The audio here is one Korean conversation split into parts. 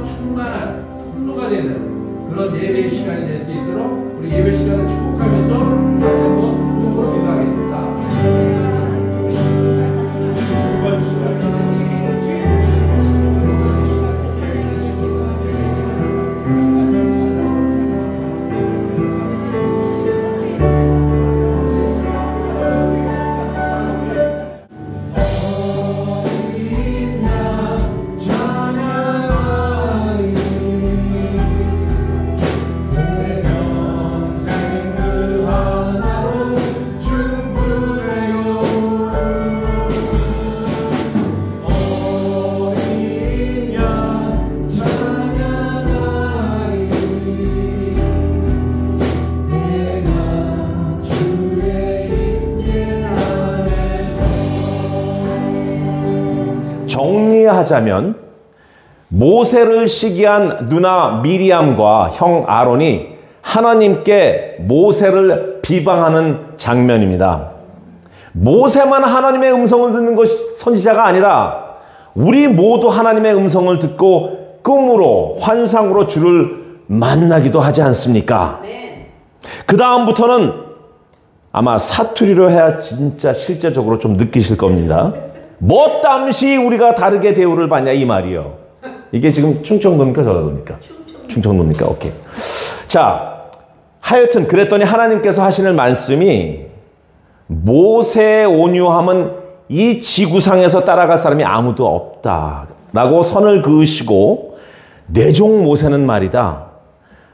충만한 통로가 되는 그런 예배의 시간이 될 수 있도록 우리 예배 시간을 축복하면서 다시 한번 부흥으로 기도하겠습니다. 정리하자면 모세를 시기한 누나 미리암과 형 아론이 하나님께 모세를 비방하는 장면입니다. 모세만 하나님의 음성을 듣는 것이 선지자가 아니라 우리 모두 하나님의 음성을 듣고 꿈으로 환상으로 주를 만나기도 하지 않습니까? 그 다음부터는 아마 사투리로 해야 진짜 실제적으로 좀 느끼실 겁니다. 뭐 땀시 우리가 다르게 대우를 받냐 이 말이요. 이게 지금 충청도입니까 전라도입니까? 충청도입니까? 오케이. 자, 하여튼 그랬더니 하나님께서 하시는 말씀이 모세의 온유함은 이 지구상에서 따라갈 사람이 아무도 없다라고 선을 그으시고 내 종 모세는 말이다.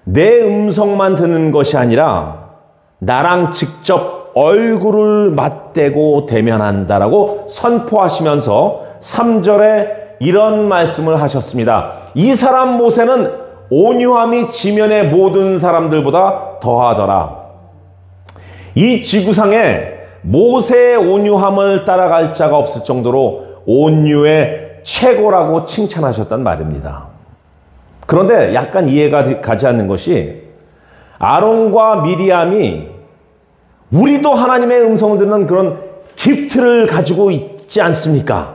내 음성만 듣는 것이 아니라 나랑 직접 얼굴을 맞대고 대면한다라고 선포하시면서 3절에 이런 말씀을 하셨습니다. 이 사람 모세는 온유함이 지면의 모든 사람들보다 더하더라. 이 지구상에 모세의 온유함을 따라갈 자가 없을 정도로 온유의 최고라고 칭찬하셨단 말입니다. 그런데 약간 이해가 가지 않는 것이 아론과 미리암이 우리도 하나님의 음성을 듣는 그런 기프트를 가지고 있지 않습니까?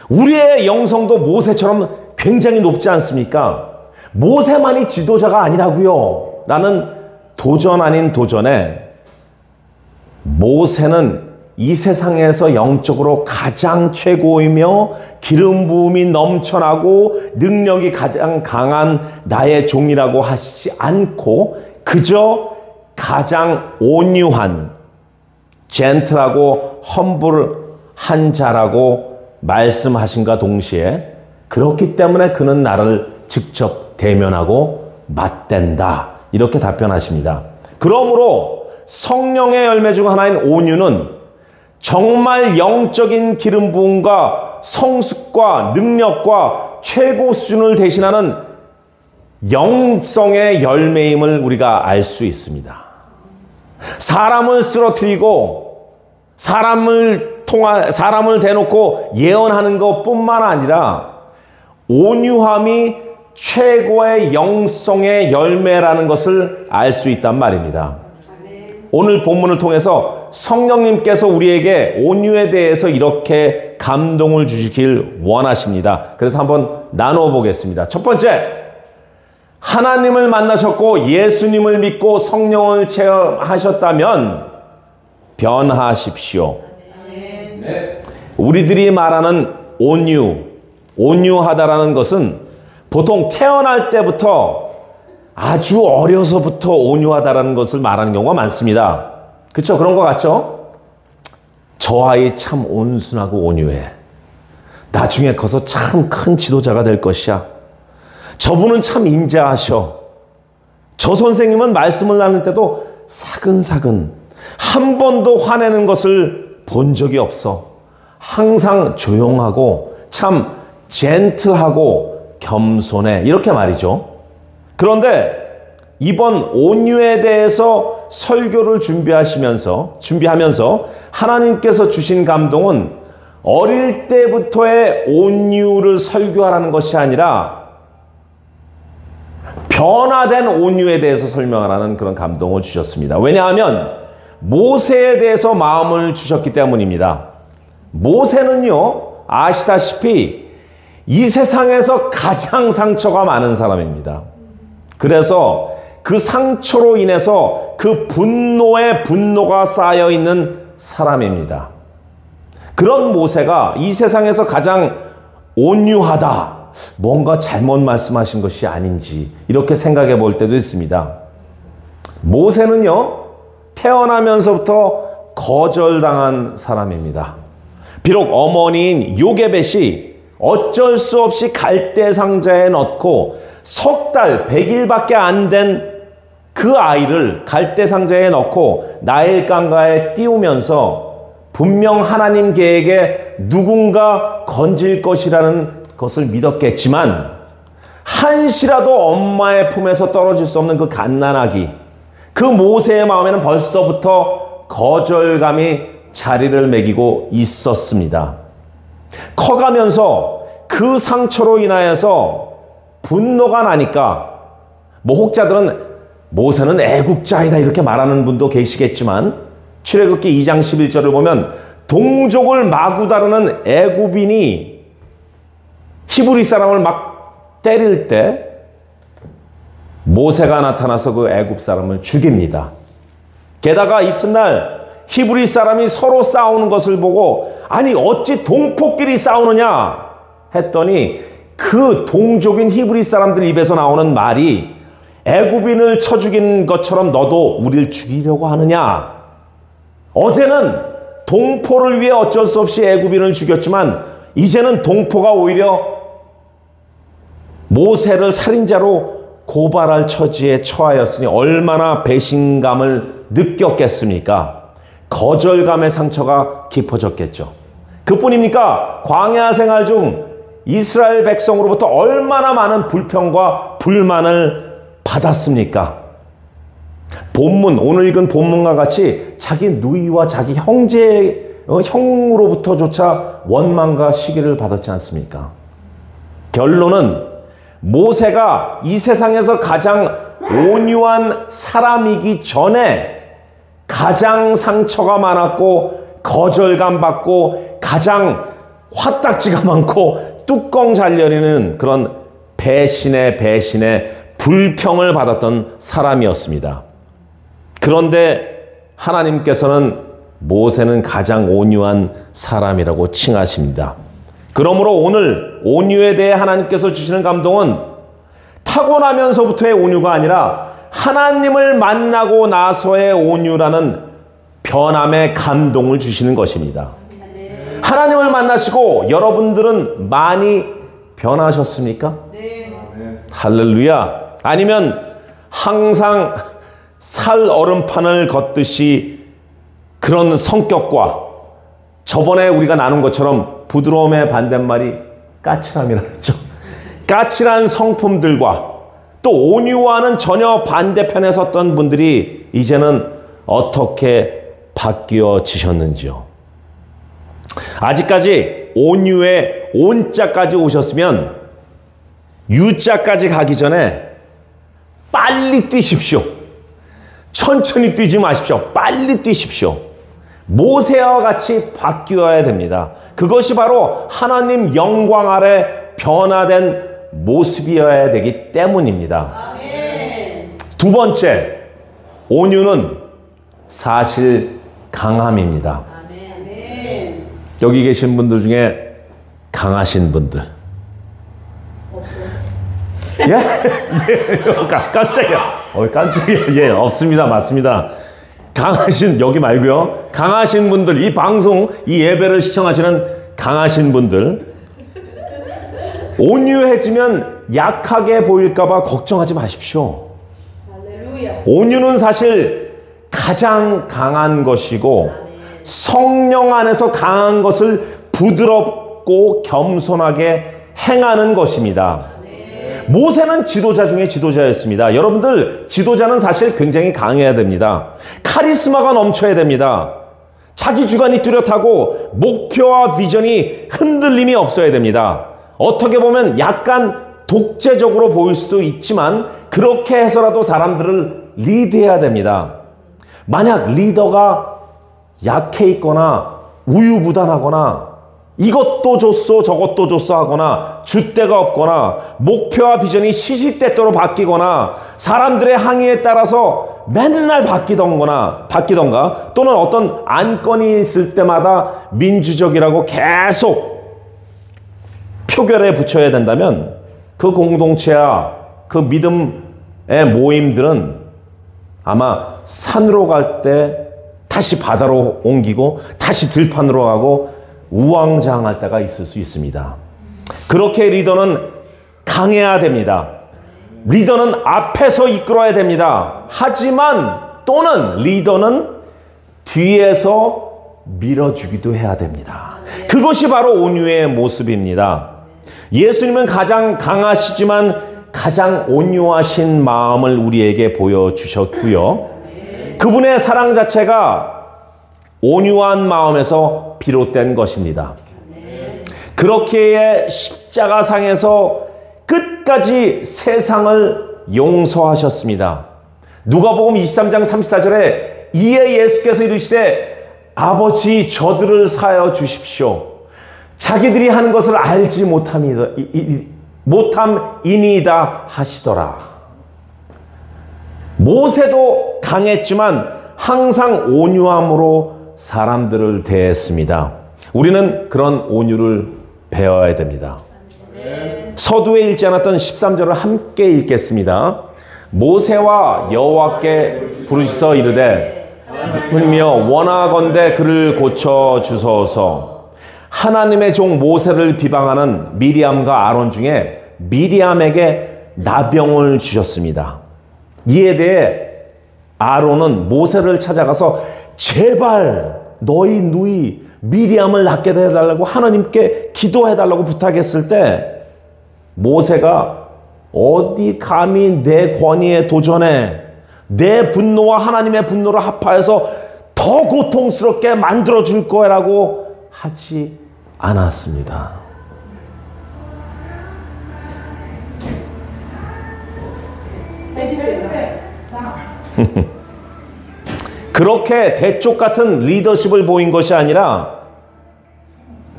우리의 영성도 모세처럼 굉장히 높지 않습니까? 모세만이 지도자가 아니라고요. 라는 도전 아닌 도전에 모세는 이 세상에서 영적으로 가장 최고이며 기름 부음이 넘쳐나고 능력이 가장 강한 나의 종이라고 하시지 않고 그저 가장 온유한 젠틀하고 험불한 자라고 말씀하신과 동시에 그렇기 때문에 그는 나를 직접 대면하고 맞댄다. 이렇게 답변하십니다. 그러므로 성령의 열매 중 하나인 온유는 정말 영적인 기름 부음과 성숙과 능력과 최고 수준을 대신하는 영성의 열매임을 우리가 알 수 있습니다. 사람을 쓰러뜨리고 사람을 대놓고 예언하는 것뿐만 아니라 온유함이 최고의 영성의 열매라는 것을 알 수 있단 말입니다. 오늘 본문을 통해서 성령님께서 우리에게 온유에 대해서 이렇게 감동을 주시길 원하십니다. 그래서 한번 나누어 보겠습니다. 첫 번째, 하나님을 만나셨고 예수님을 믿고 성령을 체험하셨다면 변하십시오. 우리들이 말하는 온유하다라는 것은 보통 태어날 때부터 아주 어려서부터 온유하다라는 것을 말하는 경우가 많습니다. 그렇죠? 그런 것 같죠? 저 아이 참 온순하고 온유해. 나중에 커서 참 큰 지도자가 될 것이야. 저분은 참 인자하셔. 저 선생님은 말씀을 나눌 때도 사근사근 한 번도 화내는 것을 본 적이 없어. 항상 조용하고 참 젠틀하고 겸손해. 이렇게 말이죠. 그런데 이번 온유에 대해서 설교를 준비하면서 하나님께서 주신 감동은 어릴 때부터의 온유를 설교하라는 것이 아니라 변화된 온유에 대해서 설명하라는 그런 감동을 주셨습니다. 왜냐하면 모세에 대해서 마음을 주셨기 때문입니다. 모세는요, 아시다시피 이 세상에서 가장 상처가 많은 사람입니다. 그래서 그 상처로 인해서 그 분노가 쌓여 있는 사람입니다. 그런 모세가 이 세상에서 가장 온유하다, 뭔가 잘못 말씀하신 것이 아닌지 이렇게 생각해 볼 때도 있습니다. 모세는요, 태어나면서부터 거절당한 사람입니다. 비록 어머니인 요게벳이 어쩔 수 없이 갈대 상자에 넣고 석 달 100일밖에 안 된 그 아이를 갈대 상자에 넣고 나일강가에 띄우면서 분명 하나님 계획에 누군가 건질 것이라는 것을 믿었겠지만 한시라도 엄마의 품에서 떨어질 수 없는 그 갓난아기, 그 모세의 마음에는 벌써부터 거절감이 자리를 매기고 있었습니다. 커가면서 그 상처로 인하여서 분노가 나니까 혹자들은 모세는 애국자이다 이렇게 말하는 분도 계시겠지만 출애굽기 2장 11절을 보면 동족을 마구 다루는 애굽인이 히브리 사람을 막 때릴 때 모세가 나타나서 그 애굽 사람을 죽입니다. 게다가 이튿날 히브리 사람이 서로 싸우는 것을 보고 아니 어찌 동포끼리 싸우느냐 했더니 그 동족인 히브리 사람들 입에서 나오는 말이 애굽인을 쳐 죽인 것처럼 너도 우리를 죽이려고 하느냐. 어제는 동포를 위해 어쩔 수 없이 애굽인을 죽였지만 이제는 동포가 오히려 모세를 살인자로 고발할 처지에 처하였으니 얼마나 배신감을 느꼈겠습니까? 거절감의 상처가 깊어졌겠죠. 그뿐입니까? 광야 생활 중 이스라엘 백성으로부터 얼마나 많은 불평과 불만을 받았습니까? 본문, 오늘 읽은 본문과 같이 자기 누이와 자기 형으로부터조차 원망과 시기를 받았지 않습니까? 결론은 모세가 이 세상에서 가장 온유한 사람이기 전에 가장 상처가 많았고 거절감 받고 가장 화딱지가 많고 뚜껑 잘 열리는 그런 배신의 불평을 받았던 사람이었습니다. 그런데 하나님께서는 모세는 가장 온유한 사람이라고 칭하십니다. 그러므로 오늘 온유에 대해 하나님께서 주시는 감동은 타고나면서부터의 온유가 아니라 하나님을 만나고 나서의 온유라는 변함의 감동을 주시는 것입니다. 하나님을 만나시고 여러분들은 많이 변하셨습니까? 네. 할렐루야. 아니면 항상 살 얼음판을 걷듯이 그런 성격과 저번에 우리가 나눈 것처럼 부드러움의 반대말이 까칠함이라고 했죠. 까칠한 성품들과 또 온유와는 전혀 반대편에 섰던 분들이 이제는 어떻게 바뀌어지셨는지요. 아직까지 온유의 온자까지 오셨으면 유자까지 가기 전에 빨리 뛰십시오. 천천히 뛰지 마십시오. 빨리 뛰십시오. 모세와 같이 바뀌어야 됩니다. 그것이 바로 하나님 영광 아래 변화된 모습이어야 되기 때문입니다. 아멘. 두 번째, 온유는 사실 강함입니다. 아멘. 여기 계신 분들 중에 강하신 분들. 예? 예, 깜짝이야. 깜짝이야. 예, 없습니다. 맞습니다. 강하신, 여기 말고요. 강하신 분들, 이 방송, 이 예배를 시청하시는 강하신 분들. 온유해지면 약하게 보일까봐 걱정하지 마십시오. 온유는 사실 가장 강한 것이고, 성령 안에서 강한 것을 부드럽고 겸손하게 행하는 것입니다. 모세는 지도자 중에 지도자였습니다. 여러분들, 지도자는 사실 굉장히 강해야 됩니다. 카리스마가 넘쳐야 됩니다. 자기 주관이 뚜렷하고 목표와 비전이 흔들림이 없어야 됩니다. 어떻게 보면 약간 독재적으로 보일 수도 있지만 그렇게 해서라도 사람들을 리드해야 됩니다. 만약 리더가 약해 있거나 우유부단하거나 이것도 줬어 저것도 줬어 하거나 줏대가 없거나 목표와 비전이 시시때때로 바뀌거나 사람들의 항의에 따라서 맨날 바뀌던가 또는 어떤 안건이 있을 때마다 민주적이라고 계속 표결에 붙여야 된다면 그 공동체와 그 믿음의 모임들은 아마 산으로 갈 때 다시 바다로 옮기고 다시 들판으로 가고 우왕좌왕할 때가 있을 수 있습니다. 그렇게 리더는 강해야 됩니다. 리더는 앞에서 이끌어야 됩니다. 하지만 또는 리더는 뒤에서 밀어주기도 해야 됩니다. 그것이 바로 온유의 모습입니다. 예수님은 가장 강하시지만 가장 온유하신 마음을 우리에게 보여주셨고요. 그분의 사랑 자체가 온유한 마음에서 비롯된 것입니다. 그렇기에 십자가상에서 끝까지 세상을 용서하셨습니다. 누가복음 23장 34절에 이에 예수께서 이르시되 아버지 저들을 사하여 주십시오. 자기들이 하는 것을 알지 못함이니이다 하시더라. 모세도 강했지만 항상 온유함으로 사람들을 대했습니다. 우리는 그런 온유를 배워야 됩니다. 서두에 읽지 않았던 13절을 함께 읽겠습니다. 모세와 여호와께 부르시서 이르되 하나님이여 원하건대 그를 고쳐 주소서. 하나님의 종 모세를 비방하는 미리암과 아론 중에 미리암에게 나병을 주셨습니다. 이에 대해 아론은 모세를 찾아가서 제발 너희 누이 미리암을 낫게 해달라고 하나님께 기도해달라고 부탁했을 때 모세가 어디 감히 내 권위에 도전해 내 분노와 하나님의 분노를 합하여서 더 고통스럽게 만들어줄 거라고 하지 않았습니다. 그렇게 대쪽 같은 리더십을 보인 것이 아니라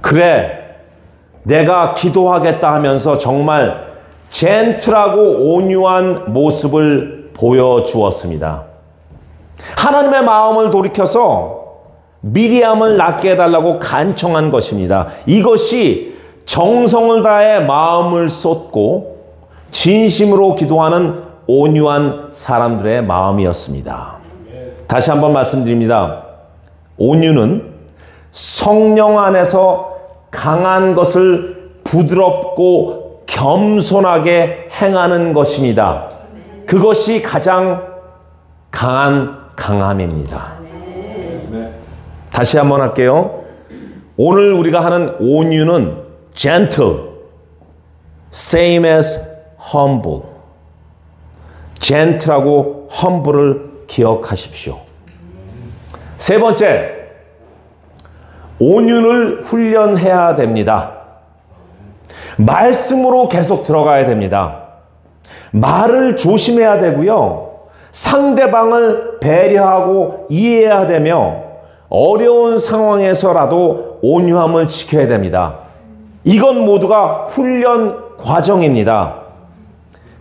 그래 내가 기도하겠다 하면서 정말 젠틀하고 온유한 모습을 보여주었습니다. 하나님의 마음을 돌이켜서 미리암을 낫게 해달라고 간청한 것입니다. 이것이 정성을 다해 마음을 쏟고 진심으로 기도하는 온유한 사람들의 마음이었습니다. 다시 한번 말씀드립니다. 온유는 성령 안에서 강한 것을 부드럽고 겸손하게 행하는 것입니다. 그것이 가장 강한 강함입니다. 다시 한번 할게요. 오늘 우리가 하는 온유는 gentle, same as humble. gentle하고 humble을 기억하십시오. 세 번째, 온유를 훈련해야 됩니다. 말씀으로 계속 들어가야 됩니다. 말을 조심해야 되고요. 상대방을 배려하고 이해해야 되며 어려운 상황에서라도 온유함을 지켜야 됩니다. 이건 모두가 훈련 과정입니다.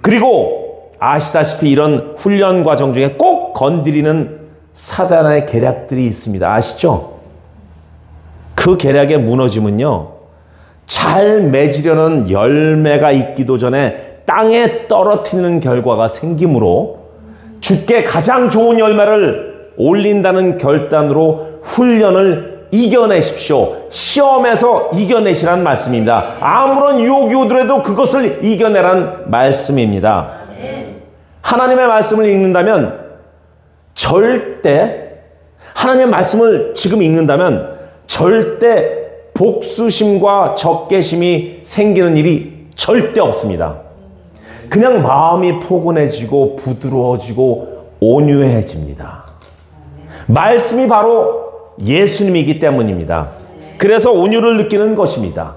그리고 아시다시피 이런 훈련 과정 중에 꼭 건드리는 사단의 계략들이 있습니다. 아시죠? 그 계략에 무너지면요, 잘 맺으려는 열매가 있기도 전에 땅에 떨어뜨리는 결과가 생기므로 주께 가장 좋은 열매를 올린다는 결단으로 훈련을 이겨내십시오. 시험에서 이겨내시란 말씀입니다. 아무런 유혹이 오더라도 그것을 이겨내란 말씀입니다. 하나님의 말씀을 읽는다면 절대, 하나님의 말씀을 지금 읽는다면 절대 복수심과 적개심이 생기는 일이 절대 없습니다. 그냥 마음이 포근해지고 부드러워지고 온유해집니다. 말씀이 바로 예수님이기 때문입니다. 그래서 온유를 느끼는 것입니다.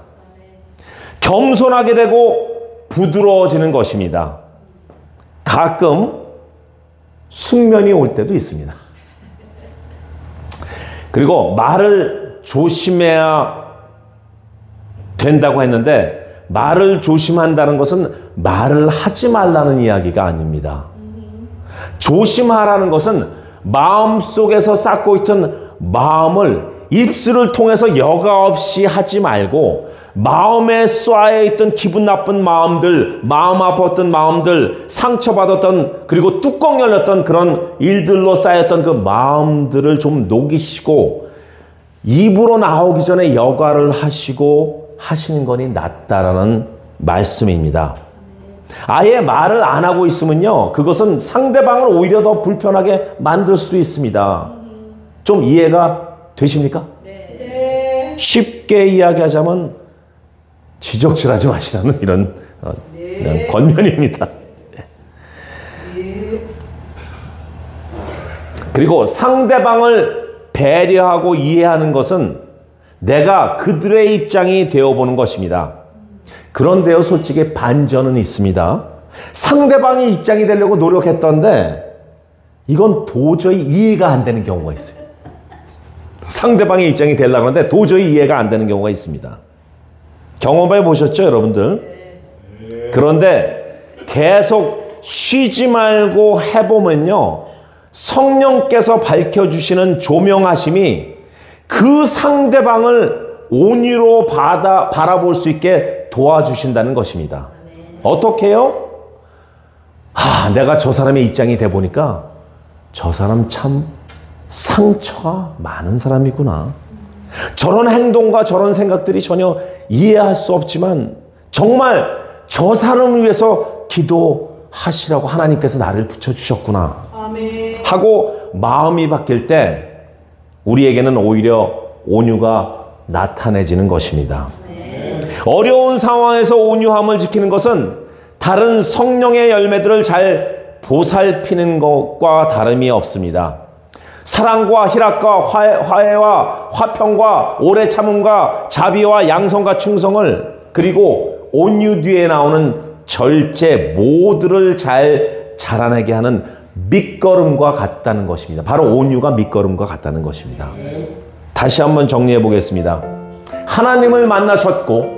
겸손하게 되고 부드러워지는 것입니다. 가끔 숙면이 올 때도 있습니다. 그리고 말을 조심해야 된다고 했는데 말을 조심한다는 것은 말을 하지 말라는 이야기가 아닙니다. 조심하라는 것은 마음속에서 쌓고 있던 마음을 입술을 통해서 여과 없이 하지 말고 마음에 쌓여있던 기분 나쁜 마음들, 마음 아팠던 마음들, 상처받았던 그리고 뚜껑 열렸던 그런 일들로 쌓였던 그 마음들을 좀 녹이시고 입으로 나오기 전에 여과를 하시고 하시는 것이 낫다라는 말씀입니다. 아예 말을 안 하고 있으면요, 그것은 상대방을 오히려 더 불편하게 만들 수도 있습니다. 좀 이해가 되십니까? 네. 쉽게 이야기하자면 지적질하지 마시라는 이런 권면입니다. 그리고 상대방을 배려하고 이해하는 것은 내가 그들의 입장이 되어보는 것입니다. 그런데요, 솔직히 반전은 있습니다. 상대방의 입장이 되려고 노력했던데 이건 도저히 이해가 안 되는 경우가 있어요. 상대방의 입장이 되려고 하는데 도저히 이해가 안 되는 경우가 있습니다. 경험해 보셨죠, 여러분들? 그런데 계속 쉬지 말고 해보면요, 성령께서 밝혀주시는 조명하심이 그 상대방을 온유로 바라볼 수 있게 도와주신다는 것입니다. 어떻게 해요? 내가 저 사람의 입장이 돼 보니까 저 사람 참 상처가 많은 사람이구나. 저런 행동과 저런 생각들이 전혀 이해할 수 없지만 정말 저 사람을 위해서 기도하시라고 하나님께서 나를 붙여주셨구나 하고 마음이 바뀔 때 우리에게는 오히려 온유가 나타내지는 것입니다. 어려운 상황에서 온유함을 지키는 것은 다른 성령의 열매들을 잘 보살피는 것과 다름이 없습니다. 사랑과 희락과 화해와 화평과 오래 참음과 자비와 양성과 충성을, 그리고 온유 뒤에 나오는 절제 모두를 잘 자라나게 하는 밑거름과 같다는 것입니다. 바로 온유가 밑거름과 같다는 것입니다. 다시 한번 정리해 보겠습니다. 하나님을 만나셨고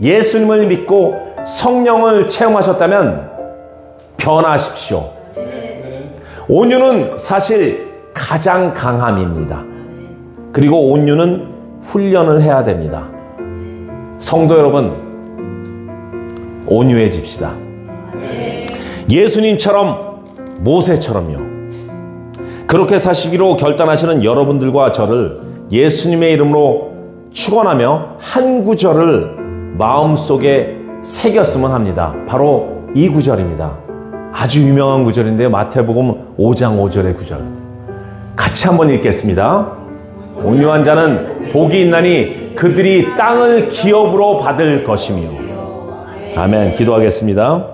예수님을 믿고 성령을 체험하셨다면 변하십시오. 온유는 사실 가장 강함입니다. 그리고 온유는 훈련을 해야 됩니다. 성도 여러분, 온유해집시다. 예수님처럼, 모세처럼요. 그렇게 사시기로 결단하시는 여러분들과 저를 예수님의 이름으로 축원하며 한 구절을 마음속에 새겼으면 합니다. 바로 이 구절입니다. 아주 유명한 구절인데요. 마태복음 5장 5절의 구절. 같이 한번 읽겠습니다. 온유한 자는 복이 있나니 그들이 땅을 기업으로 받을 것이며. 아멘. 기도하겠습니다.